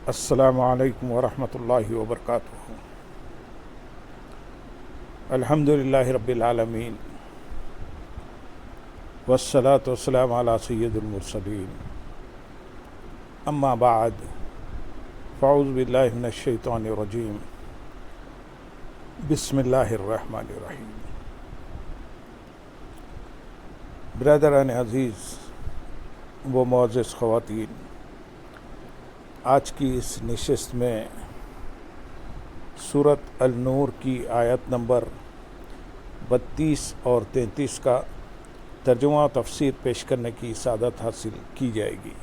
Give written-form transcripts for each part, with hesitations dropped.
السلام علیکم ورحمۃ اللہ وبرکاتہ۔ الحمد للہ رب العالمین والصلاة والسلام علی سید المرسلین، اما بعد فاعوذ باللہ من الشیطان الرجیم، بسم اللہ الرحمن الرحیم۔ برادران عزیز و معزز خواتین، آج کی اس نشست میں سورۃ النور کی آیت نمبر 32 اور 33 کا ترجمہ و تفسیر پیش کرنے کی سعادت حاصل کی جائے گی۔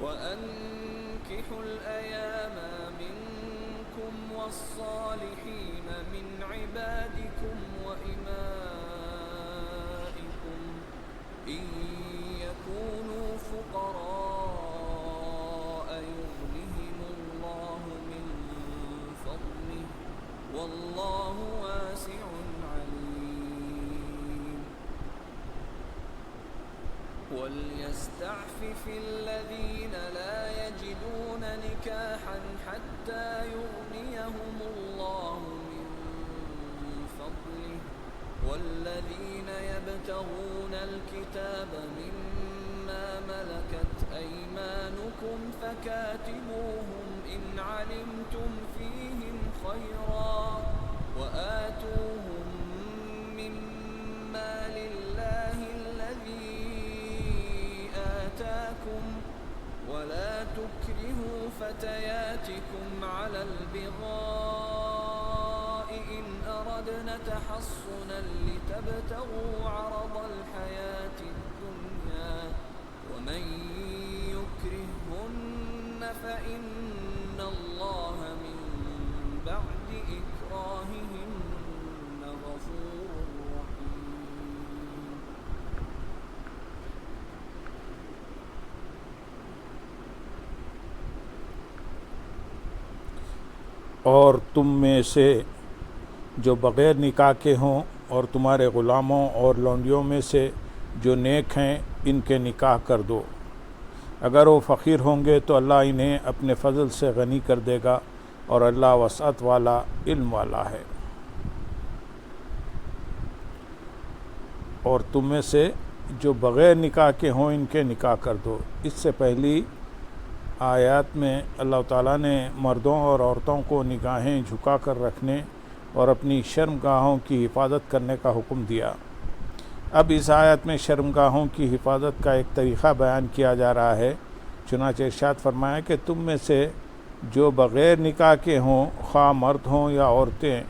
وَأَنكِحُوا الْأَيَامَ مِنكُمْ وَالصَّالِحِينَ مِنْ عِبَادِكُمْ وَإِمَائِكُمْ إِنْ يَكُونُوا فُقَرَاءَ يُغْنِهِمُ اللَّهُ مِنْ فَضْلِهِ وَاللَّهُ وَاسِعٌ عَلِيمٌ۔ وَلْيَسْتَعْفِفِ الَّذِينَ لَا يَجِدُونَ نِكَاحًا حَتَّى يُغْنِيَهُمُ اللَّهُ مِنْ فَضْلِهِ وَالَّذِينَ يَبْتَغُونَ الْكِتَابَ مِمَّا مَلَكَتْ أَيْمَانُكُمْ فَكَاتِبُوهُمْ إِنْ عَلِمْتُمْ فِيهِمْ خَيْرًا وَآتُوهُمْ مِمَّا لِلَّهِ الَّذِي آتَاكُمْ وَلَا تُكْرِهُوا فَتَيَاتِكُمْ عَلَى الْبِغَاءِ إِنْ أَرَدْنَ تَحَصُّنًا لِتَبْتَغُوا عَرَضَ الْحَيَاةِ الدُّنْيَا وَمَنْ يُكْرِههُّنَّ فَإِنَّ اللَّهَ مِنْ بَعْدِ إِكْرَاهِهِنَّ غَفُورٌ رَحِيمٌ۔ اور تم میں سے جو بغیر نکاح کے ہوں اور تمہارے غلاموں اور لونڈیوں میں سے جو نیک ہیں ان کے نکاح کر دو۔ اگر وہ فقیر ہوں گے تو اللہ انہیں اپنے فضل سے غنی کر دے گا، اور اللہ وسعت والا علم والا ہے۔ اور تم میں سے جو بغیر نکاح کے ہوں ان کے نکاح کر دو۔ اس سے پہلی آیات میں اللہ تعالیٰ نے مردوں اور عورتوں کو نگاہیں جھکا کر رکھنے اور اپنی شرمگاہوں کی حفاظت کرنے کا حکم دیا۔ اب اس آیت میں شرمگاہوں کی حفاظت کا ایک طریقہ بیان کیا جا رہا ہے۔ چنانچہ ارشاد فرمایا کہ تم میں سے جو بغیر نکاح کے ہوں، خواہ مرد ہوں یا عورتیں،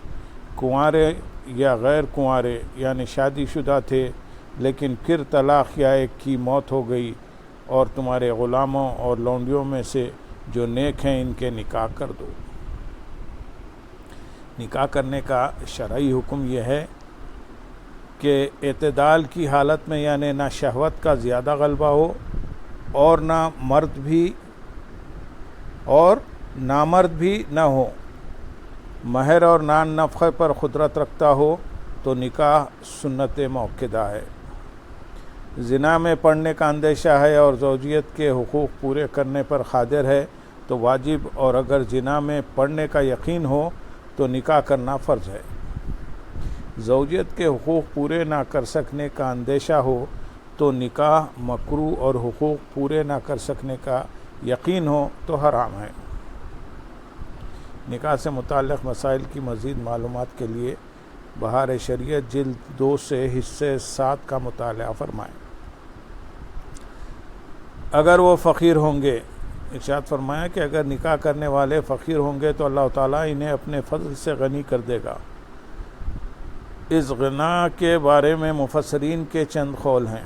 کنوارے یا غیر کنوارے، یعنی شادی شدہ تھے لیکن پھر طلاق یا ایک کی موت ہو گئی، اور تمہارے غلاموں اور لونڈیوں میں سے جو نیک ہیں ان کے نکاح کر دو۔ نکاح کرنے کا شرعی حکم یہ ہے کہ اعتدال کی حالت میں، یعنی نہ شہوت کا زیادہ غلبہ ہو اور نہ مرد بھی اور نامرد بھی نہ ہو، مہر اور نان نفقے پر قدرت رکھتا ہو تو نکاح سنت موقدہ ہے۔ زنا میں پڑنے کا اندیشہ ہے اور زوجیت کے حقوق پورے کرنے پر قادر ہے تو واجب، اور اگر زنا میں پڑنے کا یقین ہو تو نکاح کرنا فرض ہے۔ زوجیت کے حقوق پورے نہ کر سکنے کا اندیشہ ہو تو نکاح مکروہ، اور حقوق پورے نہ کر سکنے کا یقین ہو تو حرام ہے۔ نکاح سے متعلق مسائل کی مزید معلومات کے لیے بہار شریعت جلد 2 سے حصے 7 کا مطالعہ فرمائیں۔ اگر وہ فقیر ہوں گے، ارشاد فرمایا کہ اگر نکاح کرنے والے فقیر ہوں گے تو اللہ تعالیٰ انہیں اپنے فضل سے غنی کر دے گا۔ اس غنا کے بارے میں مفسرین کے چند قول ہیں۔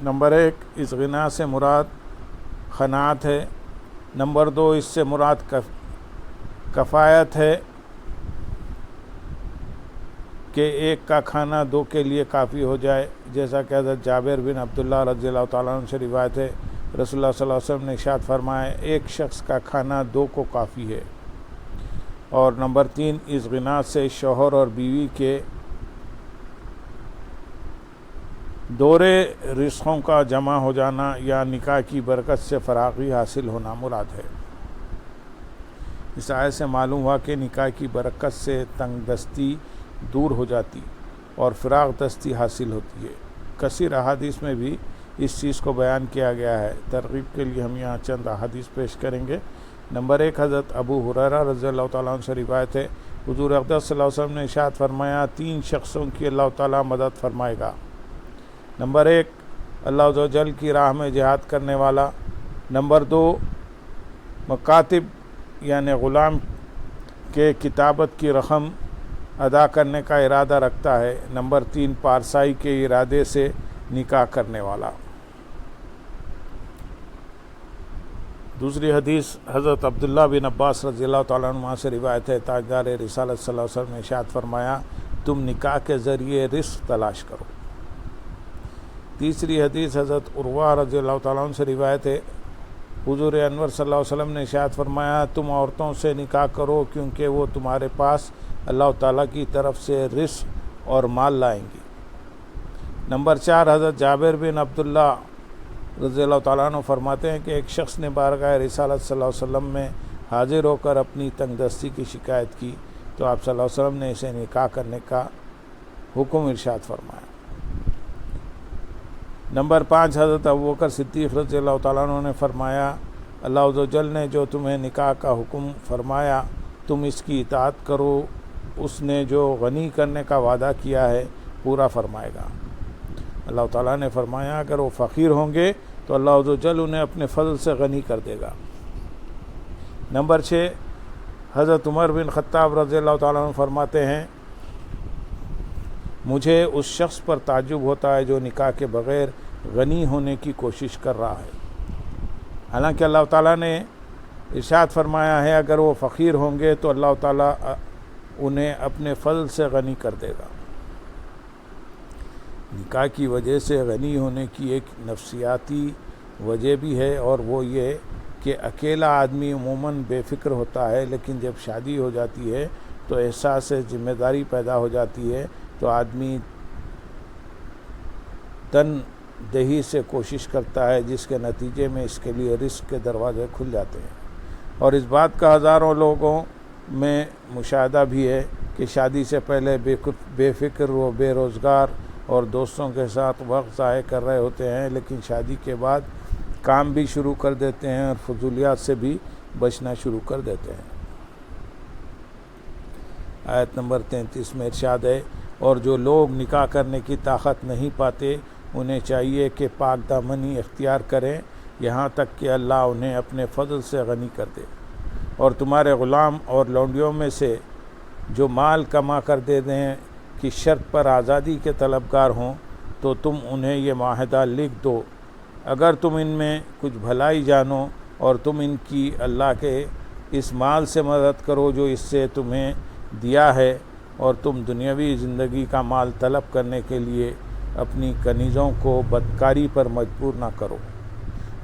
نمبر 1، اس غنا سے مراد قناعت ہے۔ نمبر 2، اس سے مراد کفایت ہے کہ ایک کا کھانا 2 کے لیے کافی ہو جائے، جیسا کہ حضرت جابر بن عبداللہ رضی اللہ تعالیٰ عنہ سے روایت ہے، رسول اللہ صلی اللہ علیہ وسلم نے ارشاد فرمایا ایک شخص کا کھانا 2 کو کافی ہے۔ اور نمبر 3، اس غنا سے شوہر اور بیوی کے دورے رزقوں کا جمع ہو جانا یا نکاح کی برکت سے فراغی حاصل ہونا مراد ہے۔ اس آیت سے معلوم ہوا کہ نکاح کی برکت سے تنگ دستی دور ہو جاتی اور فراغ دستی حاصل ہوتی ہے۔ کثیر احادیث میں بھی اس چیز کو بیان کیا گیا ہے۔ ترغیب کے لیے ہم یہاں چند احادیث پیش کریں گے۔ نمبر 1، حضرت ابو ہریرہ رضی اللہ تعالیٰ عنہ سے روایت ہے، حضور اقدس صلی اللہ علیہ وسلم نے ارشاد فرمایا، 3 شخصوں کی اللہ تعالیٰ مدد فرمائے گا۔ نمبر 1، اللہ عز و جل کی راہ میں جہاد کرنے والا۔ نمبر 2، مکاتب یعنی غلام کے کتابت کی رقم ادا کرنے کا ارادہ رکھتا ہے۔ نمبر 3، پارسائی کے ارادے سے نکاح کرنے والا۔ دوسری حدیث حضرت عبداللہ بن عباس رضی اللہ تعالیٰ عنہ سے روایت ہے، تاجدار رسالت صلی اللہ علیہ وسلم نے ارشاد فرمایا، تم نکاح کے ذریعے رزق تلاش کرو۔ تیسری حدیث حضرت عروہ رضی اللہ تعالیٰ عنہ سے روایت ہے، حضور انور صلی اللہ علیہ وسلم نے ارشاد فرمایا، تم عورتوں سے نکاح کرو کیونکہ وہ تمہارے پاس اللہ تعالیٰ کی طرف سے رزق اور مال لائیں گی۔ نمبر 4، حضرت جابر بن عبداللہ رضی اللہ تعالیٰ عنہ فرماتے ہیں کہ ایک شخص نے بارگاہ رسالت صلی اللہ علیہ وسلم میں حاضر ہو کر اپنی تنگ دستی کی شکایت کی تو آپ صلی اللہ علیہ وسلم نے اسے نکاح کرنے کا حکم ارشاد فرمایا۔ نمبر 5، حضرت ابوبکر صدیق رضی اللہ تعالیٰ عنہ نے فرمایا، اللہ عز و جل نے جو تمہیں نکاح کا حکم فرمایا تم اس کی اطاعت کرو، اس نے جو غنی کرنے کا وعدہ کیا ہے پورا فرمائے گا۔ اللہ تعالیٰ نے فرمایا اگر وہ فقیر ہوں گے تو اللہ عز و جل انہیں اپنے فضل سے غنی کر دے گا۔ نمبر 6، حضرت عمر بن خطاب رضی اللہ تعالیٰ عنہ فرماتے ہیں، مجھے اس شخص پر تعجب ہوتا ہے جو نکاح کے بغیر غنی ہونے کی کوشش کر رہا ہے، حالانکہ اللہ تعالیٰ نے ارشاد فرمایا ہے اگر وہ فقیر ہوں گے تو اللہ تعالیٰ انہیں اپنے فضل سے غنی کر دے گا۔ نکاح کی وجہ سے غنی ہونے کی ایک نفسیاتی وجہ بھی ہے، اور وہ یہ کہ اکیلا آدمی عموماً بے فکر ہوتا ہے، لیکن جب شادی ہو جاتی ہے تو احساس ذمہ داری پیدا ہو جاتی ہے تو آدمی تن دہی سے کوشش کرتا ہے، جس کے نتیجے میں اس کے لیے رزق کے دروازے کھل جاتے ہیں۔ اور اس بات کا ہزاروں لوگوں میں مشاہدہ بھی ہے کہ شادی سے پہلے بے فکر و بے روزگار اور دوستوں کے ساتھ وقت ضائع کر رہے ہوتے ہیں، لیکن شادی کے بعد کام بھی شروع کر دیتے ہیں اور فضولیات سے بھی بچنا شروع کر دیتے ہیں۔ آیت نمبر 33 میں ارشاد ہے، اور جو لوگ نکاح کرنے کی طاقت نہیں پاتے انہیں چاہیے کہ پاک دامنی اختیار کریں یہاں تک کہ اللہ انہیں اپنے فضل سے غنی کر دے، اور تمہارے غلام اور لونڈیوں میں سے جو مال کما کر دے دیں کی شرط پر آزادی کے طلبگار ہوں تو تم انہیں یہ معاہدہ لکھ دو، اگر تم ان میں کچھ بھلائی جانو اور تم ان کی اللہ کے اس مال سے مدد کرو جو اس سے تمہیں دیا ہے، اور تم دنیاوی زندگی کا مال طلب کرنے کے لیے اپنی کنیزوں کو بدکاری پر مجبور نہ کرو،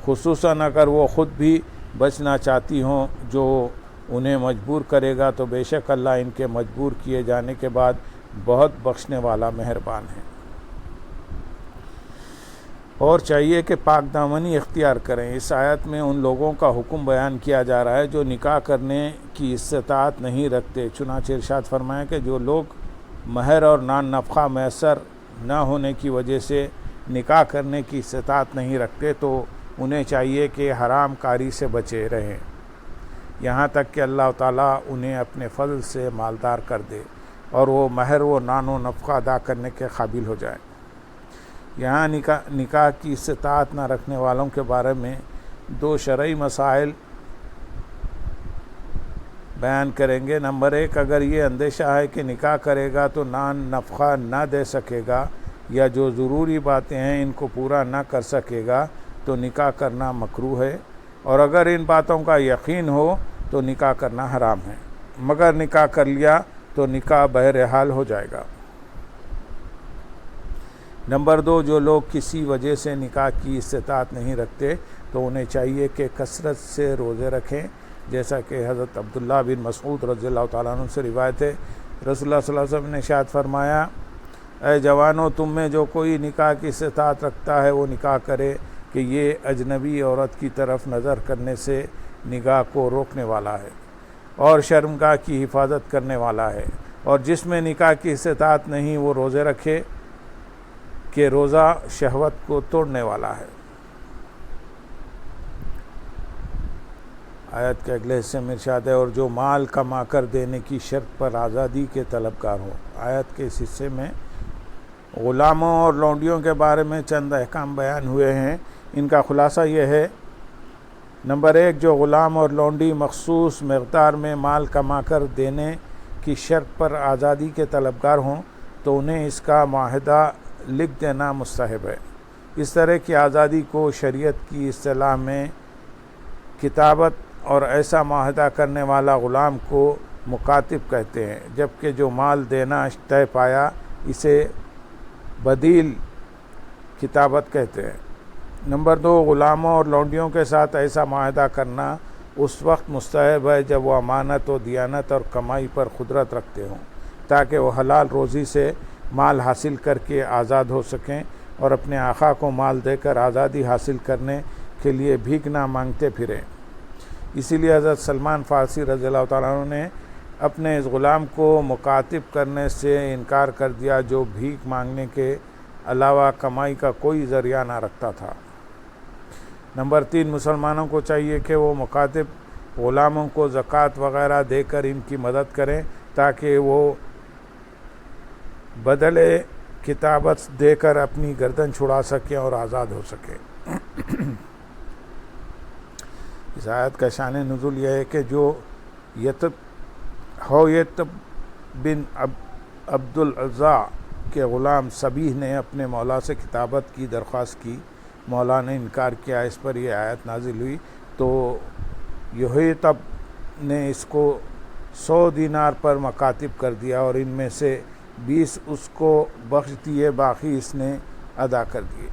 خصوصاً اگر وہ خود بھی بچنا چاہتی ہوں، جو انہیں مجبور کرے گا تو بے شک اللہ ان کے مجبور کیے جانے کے بعد بہت بخشنے والا مہربان ہے۔ اور چاہیے کہ پاک دامنی اختیار کریں۔ اس آیت میں ان لوگوں کا حکم بیان کیا جا رہا ہے جو نکاح کرنے کی استطاعت نہیں رکھتے، چنانچہ ارشاد فرمایا کہ جو لوگ مہر اور نان نفقہ میسر نہ ہونے کی وجہ سے نکاح کرنے کی استطاعت نہیں رکھتے تو انہیں چاہیے کہ حرام کاری سے بچے رہیں یہاں تک کہ اللہ تعالیٰ انہیں اپنے فضل سے مالدار کر دے اور وہ مہر و نان و نفقہ ادا کرنے کے قابل ہو جائیں۔ یہاں نکاح کی استطاعت نہ رکھنے والوں کے بارے میں 2 شرعی مسائل بیان کریں گے۔ نمبر 1، اگر یہ اندیشہ ہے کہ نکاح کرے گا تو نان نفقہ نہ دے سکے گا یا جو ضروری باتیں ہیں ان کو پورا نہ کر سکے گا تو نکاح کرنا مکروہ ہے، اور اگر ان باتوں کا یقین ہو تو نکاح کرنا حرام ہے، مگر نکاح کر لیا تو نکاح بہرحال ہو جائے گا۔ نمبر 2، جو لوگ کسی وجہ سے نکاح کی استطاعت نہیں رکھتے تو انہیں چاہیے کہ کثرت سے روزے رکھیں، جیسا کہ حضرت عبداللہ بن مسعود رضی اللہ تعالیٰ عنہ سے روایت ہے، رسول اللہ صلی اللہ علیہ وسلم نے ارشاد فرمایا، اے جوانوں تم میں جو کوئی نکاح کی استطاعت رکھتا ہے وہ نکاح کرے کہ یہ اجنبی عورت کی طرف نظر کرنے سے نگاہ کو روکنے والا ہے اور شرمگاہ کی حفاظت کرنے والا ہے، اور جس میں نکاح کی استطاعت نہیں وہ روزے رکھے کہ روزہ شہوت کو توڑنے والا ہے۔ آیت کے اگلے حصے میں ارشاد ہے اور جو مال کما کر دینے کی شرط پر آزادی کے طلبگار ہوں۔ آیت کے اس حصے میں غلاموں اور لونڈیوں کے بارے میں چند احکام بیان ہوئے ہیں۔ ان کا خلاصہ یہ ہے: نمبر 1، جو غلام اور لونڈی مخصوص مقدار میں مال کما کر دینے کی شرط پر آزادی کے طلبگار ہوں تو انہیں اس کا معاہدہ لکھ دینا مستحب ہے۔ اس طرح کی آزادی کو شریعت کی اصطلاح میں کتابت اور ایسا معاہدہ کرنے والا غلام کو مکاتب کہتے ہیں، جبکہ جو مال دینا طے پایا اسے بدیل کتابت کہتے ہیں۔ نمبر 2، غلاموں اور لونڈیوں کے ساتھ ایسا معاہدہ کرنا اس وقت مستحب ہے جب وہ امانت و دیانت اور کمائی پر قدرت رکھتے ہوں، تاکہ وہ حلال روزی سے مال حاصل کر کے آزاد ہو سکیں اور اپنے آقا کو مال دے کر آزادی حاصل کرنے کے لیے بھیک نہ مانگتے پھریں۔ اسی لیے حضرت سلمان فارسی رضی اللہ تعالیٰ عنہ نے اپنے اس غلام کو مکاتب کرنے سے انکار کر دیا جو بھیک مانگنے کے علاوہ کمائی کا کوئی ذریعہ نہ رکھتا تھا۔ نمبر 3، مسلمانوں کو چاہیے کہ وہ مکاتب غلاموں کو زکوٰۃ وغیرہ دے کر ان کی مدد کریں تاکہ وہ بدلے کتابت دے کر اپنی گردن چھڑا سکیں اور آزاد ہو سکیں۔ اس آیت کا شان نزول یہ ہے کہ جو یتب بن عبد العزا کے غلام سبیح نے اپنے مولا سے کتابت کی درخواست کی، مولا نے انکار کیا، اس پر یہ آیت نازل ہوئی تو یحتب نے اس کو 100 دینار پر مکاتب کر دیا اور ان میں سے 20 اس کو بخش دیے، باقی اس نے ادا کر دیے۔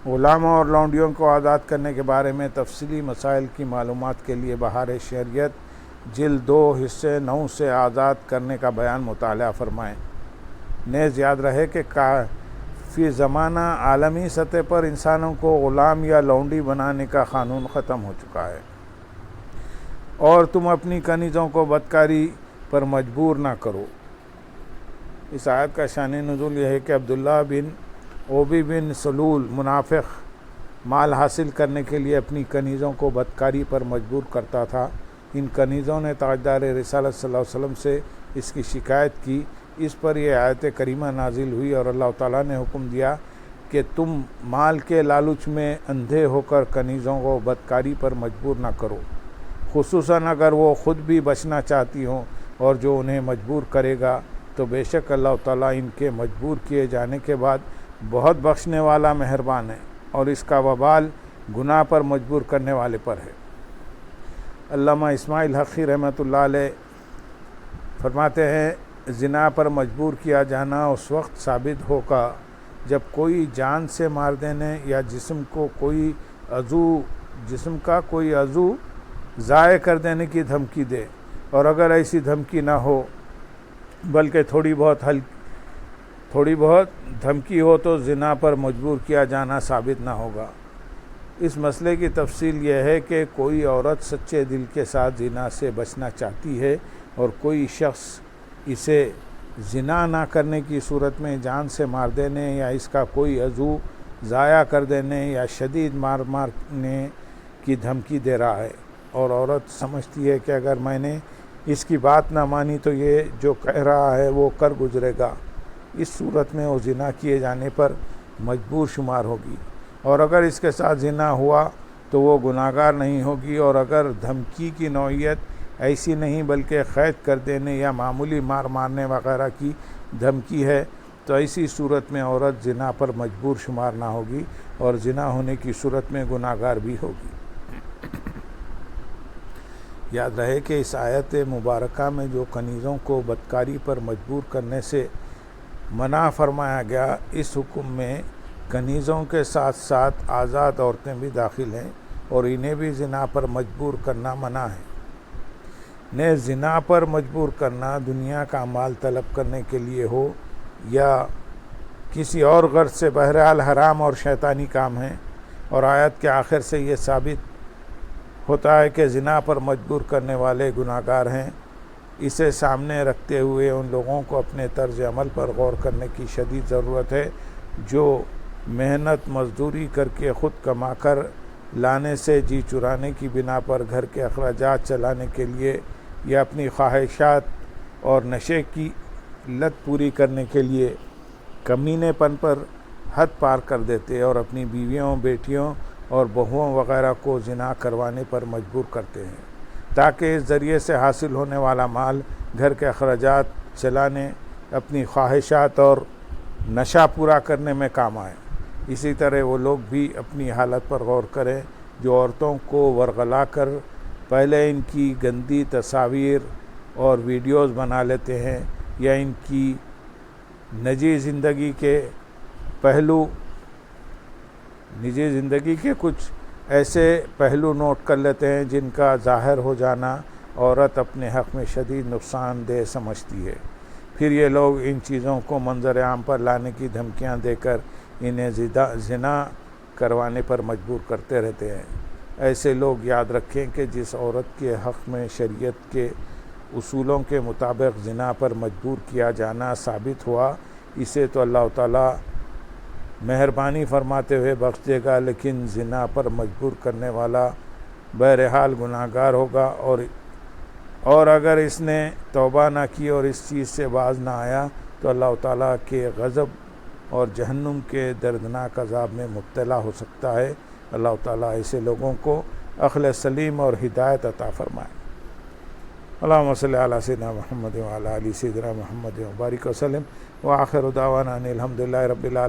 غلاموں اور لونڈیوں کو آزاد کرنے کے بارے میں تفصیلی مسائل کی معلومات کے لیے بہار شریعت جلد 2 حصے 9 سے آزاد کرنے کا بیان مطالعہ فرمائیں۔ نیز یاد رہے کہ فی زمانہ عالمی سطح پر انسانوں کو غلام یا لونڈی بنانے کا قانون ختم ہو چکا ہے، اور تم اپنی کنیزوں کو بدکاری پر مجبور نہ کرو۔ اس آیت کا شان نزول یہ ہے کہ عبداللہ بن اوبی بن سلول منافق مال حاصل کرنے کے لیے اپنی کنیزوں کو بدکاری پر مجبور کرتا تھا۔ ان کنیزوں نے تاجدار رسالت صلی اللہ علیہ وسلم سے اس کی شکایت کی، اس پر یہ آیت کریمہ نازل ہوئی اور اللہ تعالیٰ نے حکم دیا کہ تم مال کے لالچ میں اندھے ہو کر کنیزوں کو بدکاری پر مجبور نہ کرو، خصوصاً اگر وہ خود بھی بچنا چاہتی ہوں، اور جو انہیں مجبور کرے گا تو بے شک اللہ تعالیٰ ان کے مجبور کیے جانے کے بعد بہت بخشنے والا مہربان ہے، اور اس کا وبال گناہ پر مجبور کرنے والے پر ہے۔ علامہ اسماعیل حقی رحمۃ اللہ علیہ فرماتے ہیں زنا پر مجبور کیا جانا اس وقت ثابت ہوگا جب کوئی جان سے مار دینے یا جسم کا کوئی عضو ضائع کر دینے کی دھمکی دے، اور اگر ایسی دھمکی نہ ہو بلکہ تھوڑی بہت دھمکی ہو تو زنا پر مجبور کیا جانا ثابت نہ ہوگا۔ اس مسئلے کی تفصیل یہ ہے کہ کوئی عورت سچے دل کے ساتھ زنا سے بچنا چاہتی ہے اور کوئی شخص اسے زنا نہ کرنے کی صورت میں جان سے مار دینے یا اس کا کوئی عضو ضائع کر دینے یا شدید مارنے کی دھمکی دے رہا ہے، اور عورت سمجھتی ہے کہ اگر میں نے اس کی بات نہ مانی تو یہ جو کہہ رہا ہے وہ کر گزرے گا، اس صورت میں وہ زنا کیے جانے پر مجبور شمار ہوگی، اور اگر اس کے ساتھ زنا ہوا تو وہ گناہگار نہیں ہوگی، اور اگر دھمکی کی نوعیت ایسی نہیں بلکہ قید کر دینے یا معمولی مارنے وغیرہ کی دھمکی ہے تو ایسی صورت میں عورت زنا پر مجبور شمار نہ ہوگی اور زنا ہونے کی صورت میں گناہگار بھی ہوگی۔ یاد رہے کہ اس آیت مبارکہ میں جو کنیزوں کو بدکاری پر مجبور کرنے سے منع فرمایا گیا، اس حکم میں کنیزوں کے ساتھ ساتھ آزاد عورتیں بھی داخل ہیں، اور انہیں بھی زنا پر مجبور کرنا منع ہے۔ زنا پر مجبور کرنا دنیا کا مال طلب کرنے کے لیے ہو یا کسی اور غرض سے، بہرحال حرام اور شیطانی کام ہیں، اور آیت کے آخر سے یہ ثابت ہوتا ہے کہ زنا پر مجبور کرنے والے گناہ گار ہیں۔ اسے سامنے رکھتے ہوئے ان لوگوں کو اپنے طرز عمل پر غور کرنے کی شدید ضرورت ہے جو محنت مزدوری کر کے خود کما کر لانے سے جی چرانے کی بنا پر گھر کے اخراجات چلانے کے لیے یا اپنی خواہشات اور نشے کی لت پوری کرنے کے لیے کمینے پن پر حد پار کر دیتے اور اپنی بیویوں، بیٹیوں اور بہوؤں وغیرہ کو زنا کروانے پر مجبور کرتے ہیں تاکہ اس ذریعے سے حاصل ہونے والا مال گھر کے اخراجات چلانے، اپنی خواہشات اور نشہ پورا کرنے میں کام آئے۔ اسی طرح وہ لوگ بھی اپنی حالت پر غور کریں جو عورتوں کو ورغلا کر پہلے ان کی گندی تصاویر اور ویڈیوز بنا لیتے ہیں یا ان کی نجی زندگی کے کچھ ایسے پہلو نوٹ کر لیتے ہیں جن کا ظاہر ہو جانا عورت اپنے حق میں شدید نقصان دہ سمجھتی ہے۔ پھر یہ لوگ ان چیزوں کو منظر عام پر لانے کی دھمکیاں دے کر انہیں زنا کروانے پر مجبور کرتے رہتے ہیں۔ ایسے لوگ یاد رکھیں کہ جس عورت کے حق میں شریعت کے اصولوں کے مطابق زنا پر مجبور کیا جانا ثابت ہوا، اسے تو اللہ تعالیٰ مہربانی فرماتے ہوئے بخش دے گا، لیکن زنا پر مجبور کرنے والا بہرحال گناہ گار ہوگا، اور اگر اس نے توبہ نہ کی اور اس چیز سے باز نہ آیا تو اللہ تعالیٰ کے غضب اور جہنم کے دردناک عذاب میں مبتلا ہو سکتا ہے۔ اللہ تعالیٰ ایسے لوگوں کو عقل سلیم اور ہدایت عطا فرمائے۔ اللہم صلی علی سیدنا محمد وعلی آل سیدنا محمد وبارک وسلم، وآخر دعوانا ان الحمدللہ رب العالمین۔